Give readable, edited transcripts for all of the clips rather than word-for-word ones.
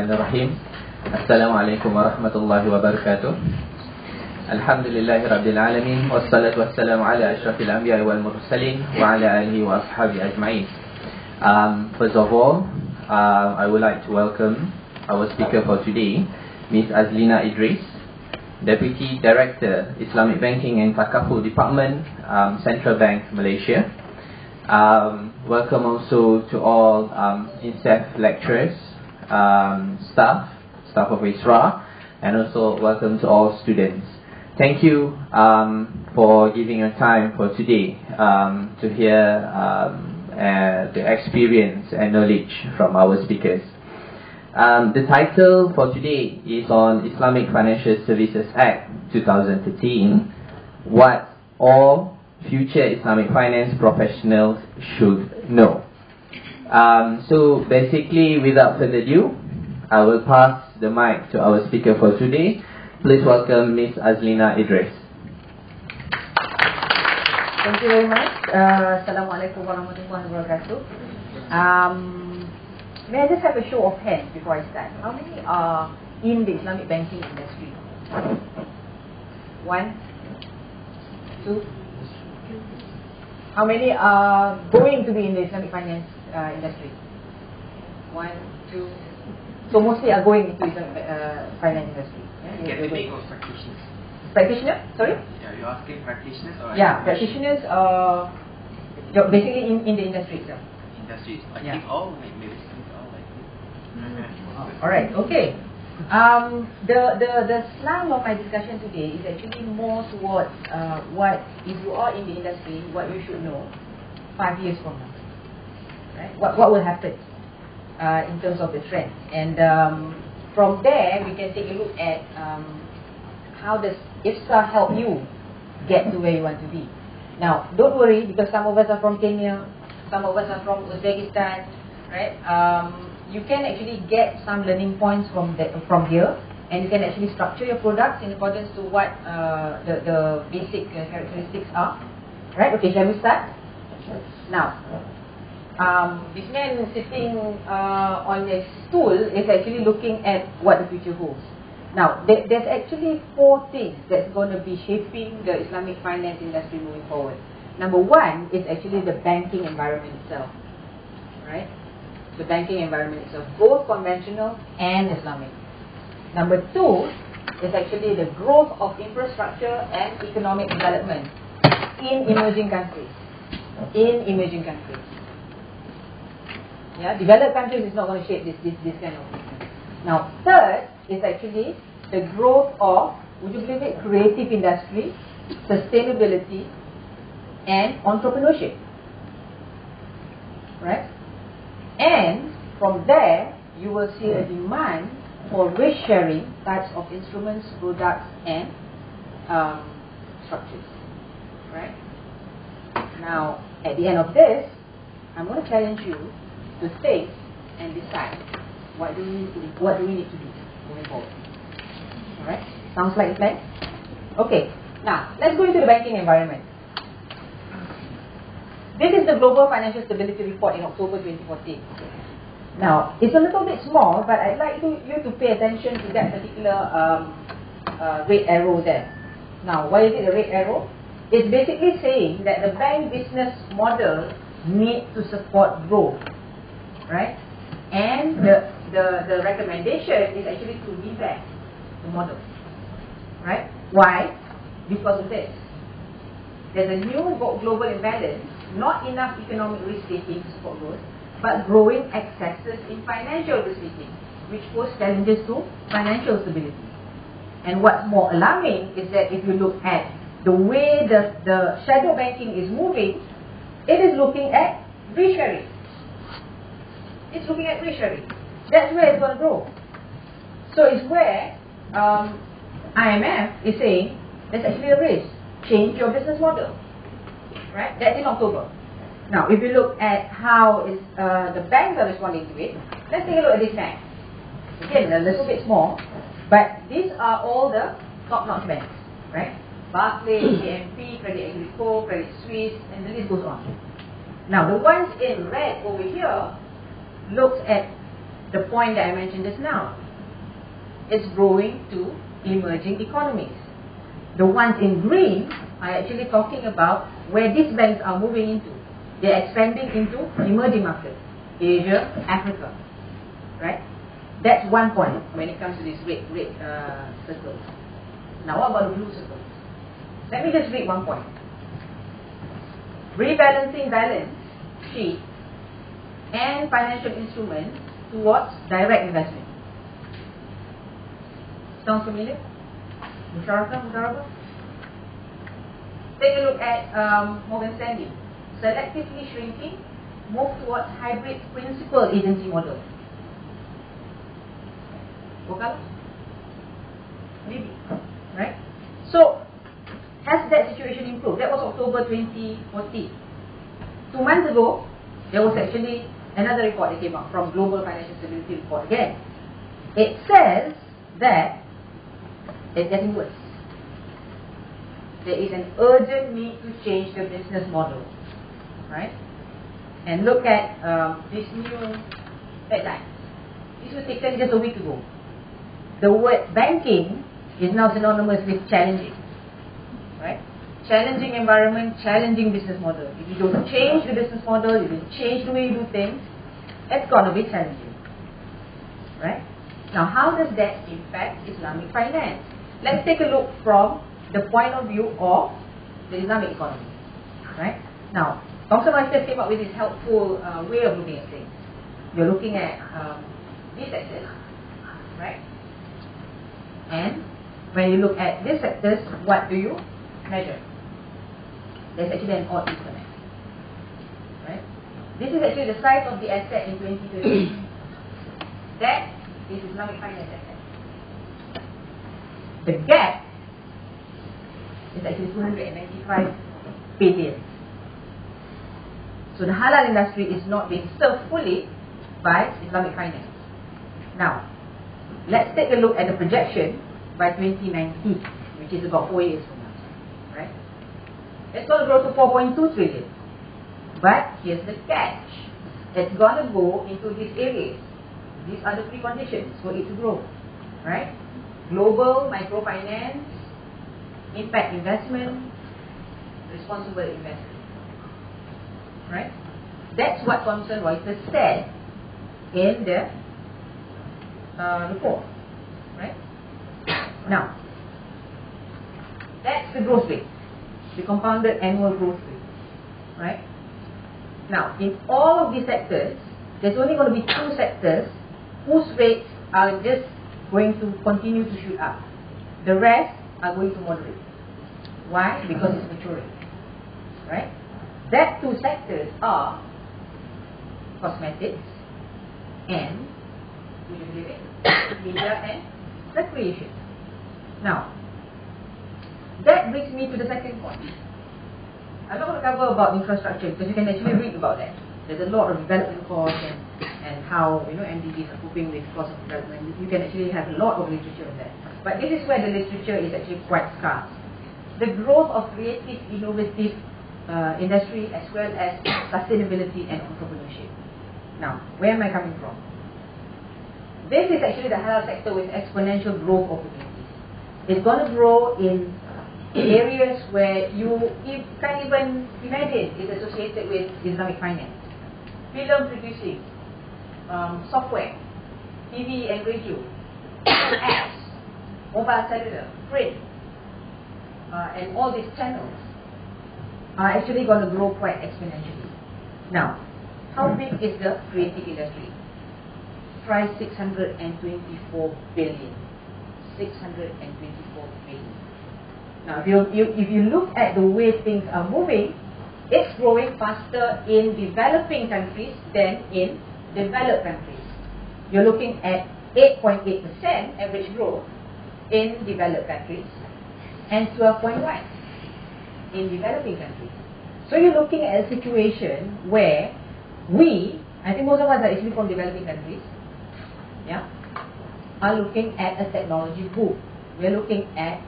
Bismillahirrahmanirrahim. Assalamualaikum warahmatullahi wabarakatuh. Alhamdulillahi rabbil alamin. Wassalatu wassalamu ala ashrafil anbiya wal mursalin wa ala alihi wa ashabihi ajma'in. First of all, I would like to welcome our speaker for today, Ms. Azleena Idris, Deputy Director, Islamic Banking and Takaful Department, Central Bank, Malaysia. Welcome also to all INSEF lecturers, staff of ISRA, and also welcome to all students. Thank you for giving your time for today to hear the experience and knowledge from our speakers. The title for today is on Islamic Financial Services Act 2013, what all future Islamic finance professionals should know. So basically, without further ado, I will pass the mic to our speaker for today. Please welcome Ms. Azleena Idris. Thank you very much. Assalamualaikum warahmatullahi wabarakatuh. May I just have a show of hands before I start? How many are in the Islamic banking industry? 1, 2. How many are going to be in the Islamic finance industry? 1, 2. So mostly are going into Islamic finance industry. Get the name of practitioners. Practitioner? Sorry? Yeah, you're asking practitioners or? Yeah, practitioners basically in the industry itself. Industries. I Yeah. think all, maybe all like this. Alright, okay. The slang of my discussion today is actually more towards what, if you are in the industry, what you should know 5 years from now. Right? What will happen in terms of the trend. And from there, we can take a look at how does IFSA help you get to where you want to be. Now, don't worry, because some of us are from Kenya, some of us are from Uzbekistan, right? You can actually get some learning points from here, and you can actually structure your products in accordance to what the basic characteristics are. Right? Okay, shall we start? Now, this man sitting on a stool is actually looking at what the future holds. Now, there's actually 4 things that's going to be shaping the Islamic finance industry moving forward. Number 1 is actually the banking environment itself. Right? The banking environment itself, both conventional and Islamic. Number 2 is actually the growth of infrastructure and economic development in emerging countries. Yeah, developed countries is not going to shape this kind of business. Now, third is actually the growth of, would you believe it, creative industry, sustainability, and entrepreneurship. Right? And from there, you will see a demand for risk sharing types of instruments, products, and structures. Right? Now, at the end of this, I'm going to challenge you to think and decide what do we need to do moving forward. Alright? Sounds like a plan? Okay. Now, let's go into the banking environment. This is the Global Financial Stability Report in October 2014. Now, it's a little bit small, but I'd like you to pay attention to that particular red arrow there. Now, why is it a red arrow? It's basically saying that the bank business model needs to support growth. Right? And the recommendation is actually to revamp the model. Right? Why? Because of this. There's a new global imbalance, not enough economic risk-taking to support growth, but growing excesses in financial risk-taking, which pose challenges to financial stability. And what's more alarming is that if you look at the way the shadow banking is moving, it is looking at risk sharing. It's looking at risk sharing. That's where it's going to grow. So it's where IMF is saying there's actually a risk. Change your business model. Right? That's in October. Now, if you look at how the banks are responding to it, let's take a look at this bank. Again, a little bit small, but these are all the top-notch banks. Right? Barclays, BNP, Credit Agricole, Credit Suisse, and the list goes on. Now, the ones in red over here looks at the point that I mentioned just now. It's growing to emerging economies. The ones in green are actually talking about where these banks are moving into. They're expanding into emerging markets, Asia, Africa, right? That's one point when it comes to these red circles. Now what about the blue circles? Let me just read one point. Rebalancing balance sheet and financial instruments towards direct investment. Sounds familiar? Musharaka? Take a look at Morgan Stanley. Selectively shrinking, move towards hybrid principal agency model. Okay? Maybe. Right? So, has that situation improved? That was October 2014. 2 months ago, there was actually another report that came out from Global Financial Stability Report again. It says that it's getting worse. There is an urgent need to change the business model. Right? And look at this new headline. This was taken just a week ago. The word banking is now synonymous with challenging. Right? Challenging environment, challenging business model. If you don't change the business model, if you don't change the way you do things, it's going to be challenging. Right? Now, how does that impact Islamic finance? Let's take a look from the point of view of the Islamic economy. Right? Now, Thomson Reuters came up with this helpful way of looking at things. You're looking at these sectors, right? And when you look at these sectors, what do you measure? There's actually an odd disconnect, right? This is actually the size of the asset in 2013. That is Islamic finance asset. The gap is actually 295 billion. So the halal industry is not being served fully by Islamic finance. Now, let's take a look at the projection by 2019, which is about 4 years from now. Right? It's going to grow to 4.2 trillion. But here's the catch. It's going to go into these areas. These are the preconditions for it to grow. Right? Global microfinance, impact investment, responsible investment. Right? That's what Thomson Reuters said in the report. Right? Now, that's the growth rate, the compounded annual growth rate. Right? Now, in all of these sectors, there's only going to be 2 sectors whose rates are just going to continue to shoot up. The rest are going to moderate. Why? Because it's maturing. Right? That 2 sectors are cosmetics and, would you believe it, media and recreation. Now, that brings me to the second point. I'm not going to cover about infrastructure because you can actually read about that. There's a lot of development costs and how MDGs are coping with cost of development. You can actually have a lot of literature on that. But this is where the literature is actually quite scarce. The growth of creative, innovative industry as well as sustainability and entrepreneurship. Now, where am I coming from? This is actually the halal sector with exponential growth opportunities. It's going to grow in areas where you can't even imagine is associated with Islamic finance. Film producing, software, TV and radio, apps, mobile cellular, print, and all these channels are actually going to grow quite exponentially. Now, how big is the creative industry? Try 624 billion. 624 billion. Now, if you look at the way things are moving, it's growing faster in developing countries than in developed countries. You're looking at 8.8% average growth in developed countries and 12.1% in developing countries. So you're looking at a situation where I think most of us are actually from developing countries, are looking at a technology boom. We're looking at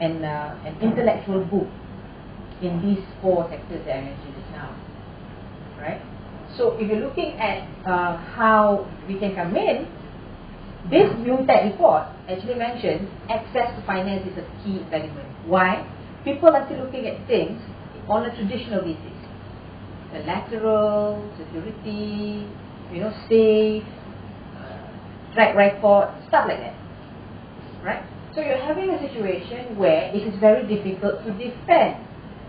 an intellectual boom in these 4 sectors that I mentioned just now. Right? So if you're looking at how we can come in, this new tech report actually mentions access to finance is a key element. Why? People are still looking at things on a traditional basis. Collateral, security, safe, track record, stuff like that. Right? So you're having a situation where it is very difficult to defend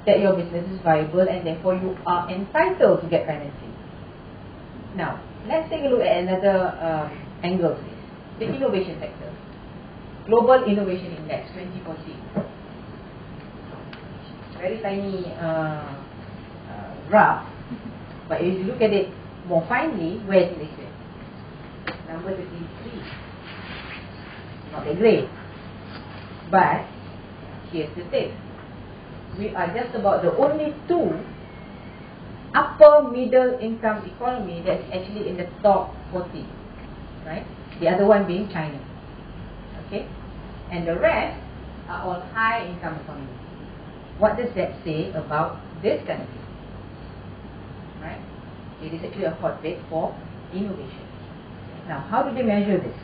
that your business is viable and therefore you are entitled to get financing. Now, let's take a look at another angle of this. The innovation sector. Global Innovation Index 2014. Very tiny graph, but if you look at it more finely, where is Malaysia? Number 33. Not that great. But here's the thing. We are just about the only two upper middle income economy that's actually in the top 40. Right? The other one being China. Okay? And the rest are all high income economies. What does that say about this country? Right? It is actually a hotbed for innovation. Now, how do they measure this?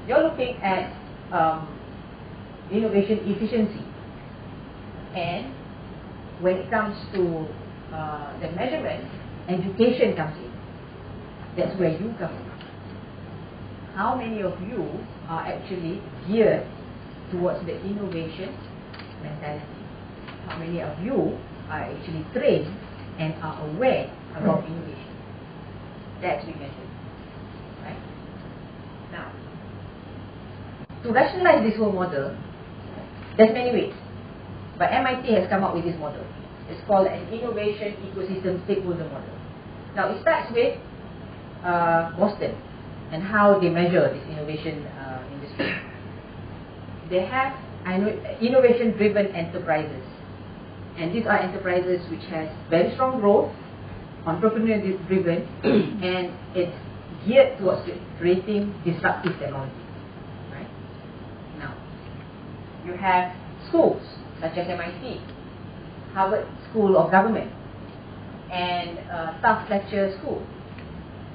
You're looking at innovation efficiency. And when it comes to the measurement, education comes in. That's where you come in. How many of you are actually geared towards the innovation mentality? How many of you are actually trained and are aware about innovation? That's we measure. Right? Now, to rationalize this whole model, there's many ways. But MIT has come up with this model. It's called an innovation ecosystem stakeholder model. Now, it starts with Boston and how they measure this innovation industry. They have innovation-driven enterprises. And these are enterprises which has very strong growth, entrepreneur-driven, and it's geared towards creating disruptive technology. Right? Now, you have schools such as MIT, Harvard School of Government, and Staff Fletcher School.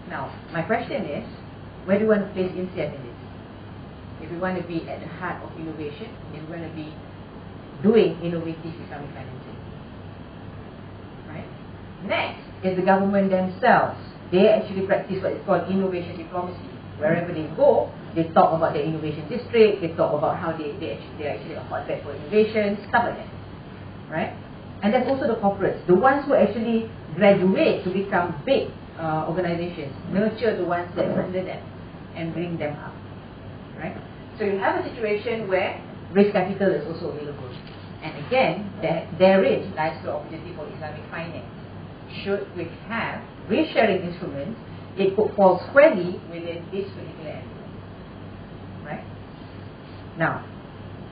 Now, my question is, where do you want to place INSEAD in this? If you want to be at the heart of innovation, if you want to be doing innovative Islamic financing. Right? Next is the government themselves. They actually practice what is called innovation diplomacy. Wherever they go, they talk about their innovation district, they talk about how they're actually a hotbed for innovation, stuff like that. Right? And there's also the corporates, the ones who actually graduate to become big organizations, nurture the ones that are under them and bring them up. Right? So you have a situation where risk capital is also available. And again, therein lies the opportunity for Islamic finance. Should we have risk-sharing instruments, it could fall squarely within this particular area. Right? Now,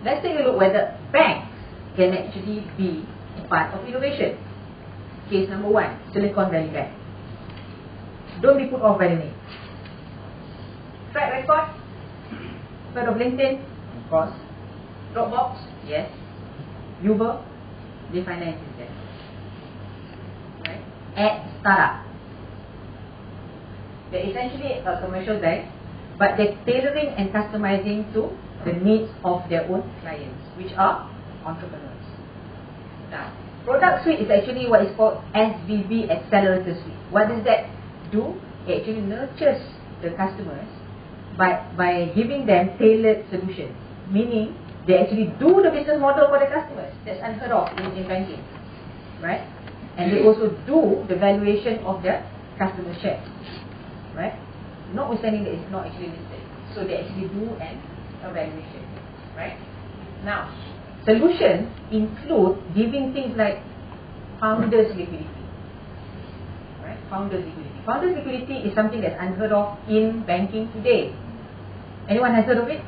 let's take a look whether banks can actually be part of innovation. Case number 1, Silicon Valley Bank. Don't be put off by the name. Track record? Heard of LinkedIn? Of course. Dropbox? Yes. Uber? They finance it. Right? At startup. They're essentially a commercial bank, but they're tailoring and customizing to the needs of their own clients, which are entrepreneurs. Now, product suite is actually what is called SVB Accelerator Suite. What does that do? It actually nurtures the customers by giving them tailored solutions, meaning they actually do the business model for the customers. That's unheard of in banking, right? And they also do the valuation of the customer share, right? Notwithstanding that it's not actually listed, so they actually do an evaluation, right? Now, solutions include giving things like founders liquidity. Right? Founders liquidity. Founders liquidity is something that's unheard of in banking today. Anyone has heard of it?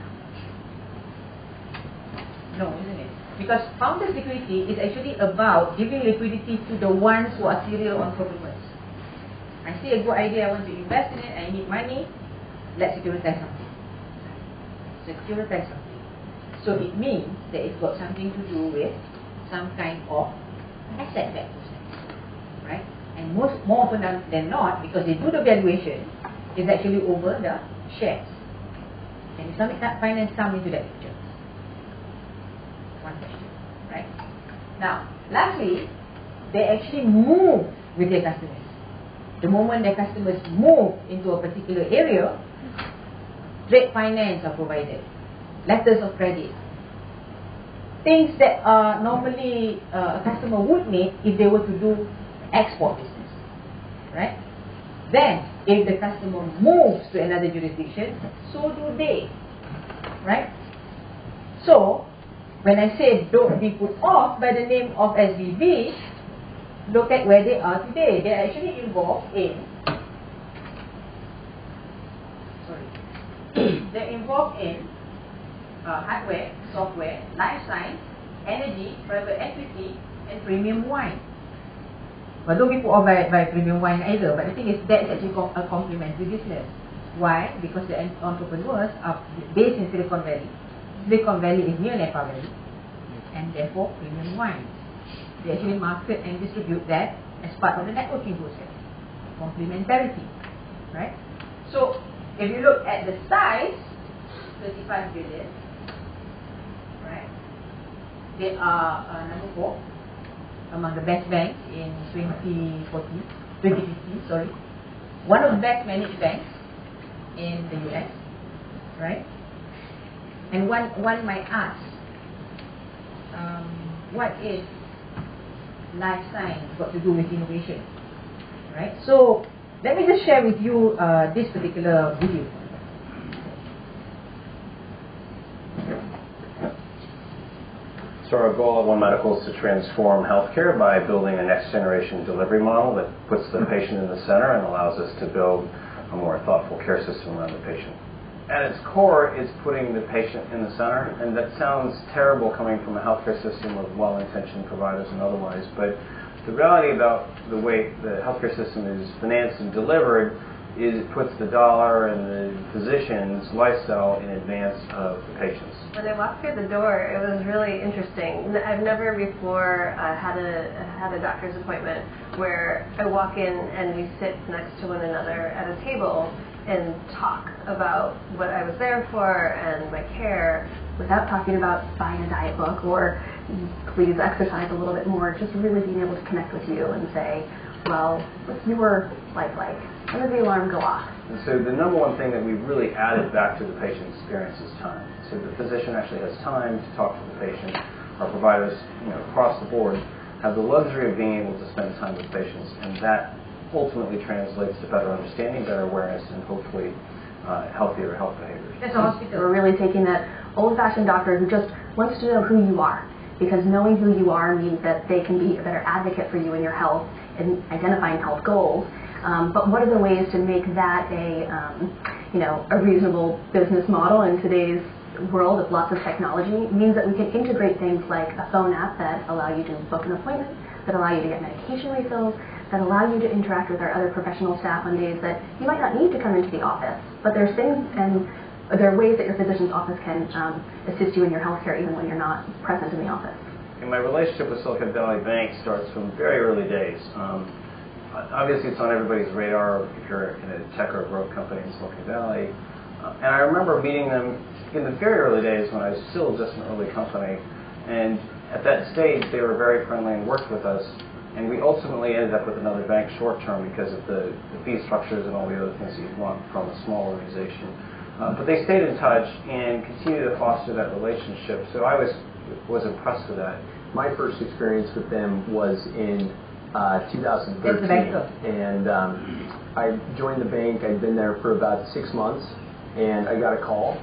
No, isn't it? Because founders liquidity is actually about giving liquidity to the ones who are serial entrepreneurs. I see a good idea, I want to invest in it, I need money, let's securitize something. Securitize something. So it means that it's got something to do with some kind of asset-backed business, right? And more often than not, because they do the valuation, is actually over the shares. And Islamic finance come into that picture. One question, right? Now, lastly, they actually move with their customers. The moment their customers move into a particular area, trade finance are provided, letters of credit, things that normally a customer would need if they were to do export business, right? Then, if the customer moves to another jurisdiction, so do they, right? So, when I say don't be put off by the name of SBB, look at where they are today. They are actually involved in, they're involved in hardware, software, life science, energy, private equity, and premium wine. But don't be put off by premium wine either. But the thing is, that's actually a complementary business. Why? Because the entrepreneurs are based in Silicon Valley. Silicon Valley is near Napa Valley, and therefore premium wine. They actually market and distribute that as part of the networking process. Complementarity, right? So, if you look at the size, 35 billion, right? They are number 4 among the best banks in 2050, sorry. One of the best managed banks in the US, right? And one might ask, what is life science got to do with innovation, right? So let me just share with you this particular video. So our goal at One Medical is to transform healthcare by building a next generation delivery model that puts the patient in the center and allows us to build a more thoughtful care system around the patient. At its core, it's putting the patient in the center, and that sounds terrible coming from a healthcare system of well-intentioned providers and otherwise, but the reality about the way the healthcare system is financed and delivered is it puts the dollar and the physician's lifestyle in advance of the patient's. When I walked through the door, it was really interesting. I've never before had a doctor's appointment where I walk in and we sit next to one another at a table and talk about what I was there for and my care without talking about buying a diet book or please exercise a little bit more, just really being able to connect with you and say, well, what's your life like? When does the alarm go off? And so the number one thing that we've really added back to the patient experience is time. So the physician actually has time to talk to the patient. Our providers, across the board, have the luxury of being able to spend time with patients, and that ultimately translates to better understanding, better awareness, and hopefully healthier health behaviors. That's a hospital. We're really taking that old-fashioned doctor who just wants to know who you are, because knowing who you are means that they can be a better advocate for you in your health and identifying health goals. But what are the ways to make that a reasonable business model in today's world of lots of technology? It means that we can integrate things like a phone app that allow you to book an appointment, that allow you to get medication refills, that allow you to interact with our other professional staff on days that you might not need to come into the office. But there's things and there are ways that your physician's office can assist you in your healthcare even when you're not present in the office. And my relationship with Silicon Valley Bank starts from very early days. Obviously, it's on everybody's radar if you're in a tech or growth company in Silicon Valley. And I remember meeting them in the very early days when I was still just an early company. And at that stage, they were very friendly and worked with us. And we ultimately ended up with another bank short term because of the fee structures and all the other things that you'd want from a small organization. But they stayed in touch and continued to foster that relationship. So I was impressed with that. My first experience with them was in 2013, and I joined the bank. I'd been there for about 6 months, and I got a call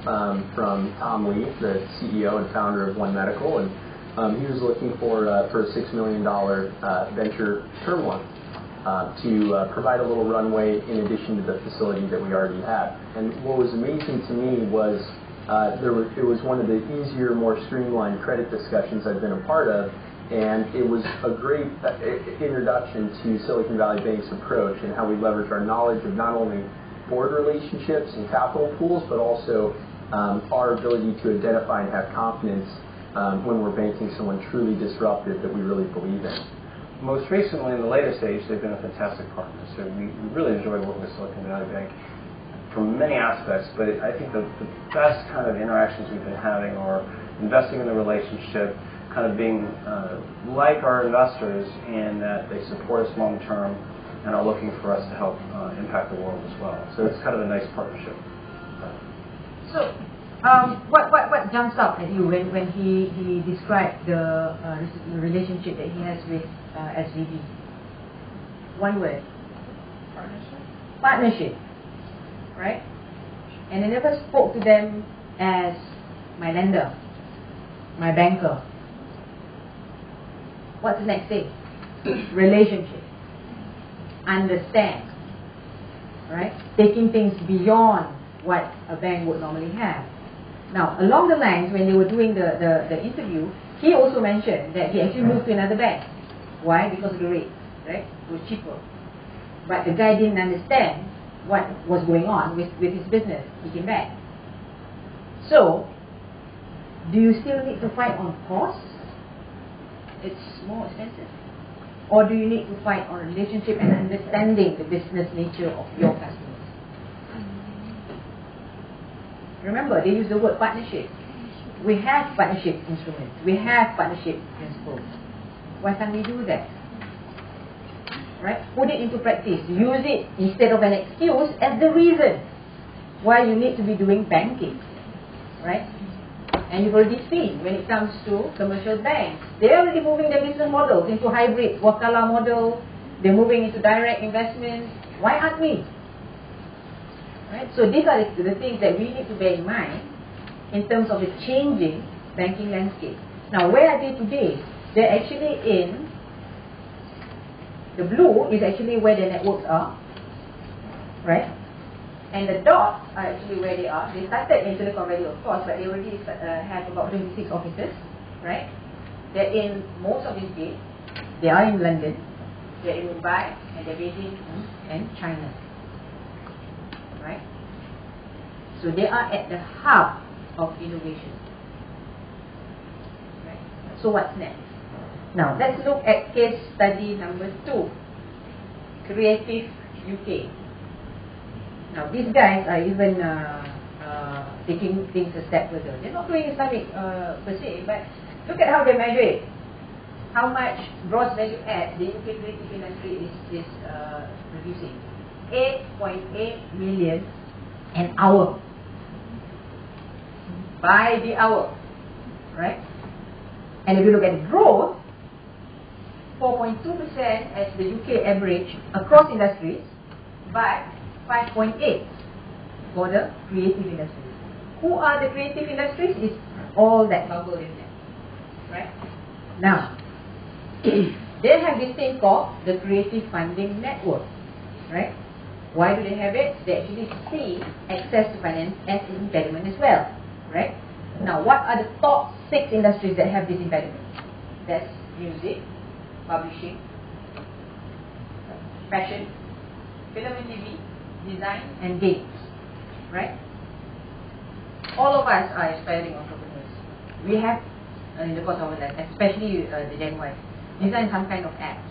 from Tom Lee, the CEO and founder of One Medical, and he was looking for a $6 million venture term loan to provide a little runway in addition to the facility that we already had. And what was amazing to me was it was one of the easier, more streamlined credit discussions I've been a part of, and it was a great introduction to Silicon Valley Bank's approach and how we leverage our knowledge of not only board relationships and capital pools, but also our ability to identify and have confidence when we're banking someone truly disruptive that we really believe in. most recently, in the later stage, they've been a fantastic partner. So we really enjoy working with Silicon Valley Bank from many aspects, but I think the best kind of interactions we've been having are investing in the relationship, kind of being like our investors in that they support us long term and are looking for us to help impact the world as well. So it's kind of a nice partnership. So, what jumps out at you when he described the relationship that he has with SVB? One word. Partnership. Right? And I never spoke to them as my lender, my banker. What's the next thing? Relationship. Understand. Right? Taking things beyond what a bank would normally have. Now, along the lines, when they were doing the interview, he also mentioned that he actually moved to another bank. Why? Because of the rates, right? It was cheaper. But the guy didn't understand what was going on with his business. He came back. So, do you still need to fight on costs? It's more expensive. Or do you need to fight on relationship and understanding the business nature of your customers? Remember, they use the word partnership. We have partnership instruments. We have partnership principles. Why can't we do that? Right? Put it into practice. Use it instead of an excuse as the reason why you need to be doing banking. Right? And you've already seen when it comes to commercial banks, they're already moving their business models into hybrid wakala model. They're moving into direct investments. Why aren't we? Right? So these are the things that we need to bear in mind in terms of the changing banking landscape. Now, where are they today? They're actually in the blue is actually where the networks are, right? And the dots are actually where they are. They started in Silicon Valley, of course, but they already have about 26 offices, right? They're in most of these states. They are in London, they're in Mumbai, and they're based in China, right? So they are at the hub of innovation. Right? So what's next? Now, let's look at case study number 2, Creative UK. Now, these guys are even taking things a step further. They're not doing Islamic per se, but look at how they measure it. How much gross value add the UK creative industry is producing. 8.8 million an hour. By the hour. Right? And if you look at the growth, 4.2% as the UK average across industries, but 5.8 for the creative industries. Who are the creative industries? Is all that bubble in there. Right? Now, they have this thing called the Creative Funding Network. Right? Why do they have it? They actually see access to finance as an impediment as well. Right? Now, what are the top 6 industries that have this impediment? That's music, publishing, fashion, film and TV, design, and games. Right? All of us are aspiring entrepreneurs. We have, in the course of our life, especially the Gen Y, design some kind of apps.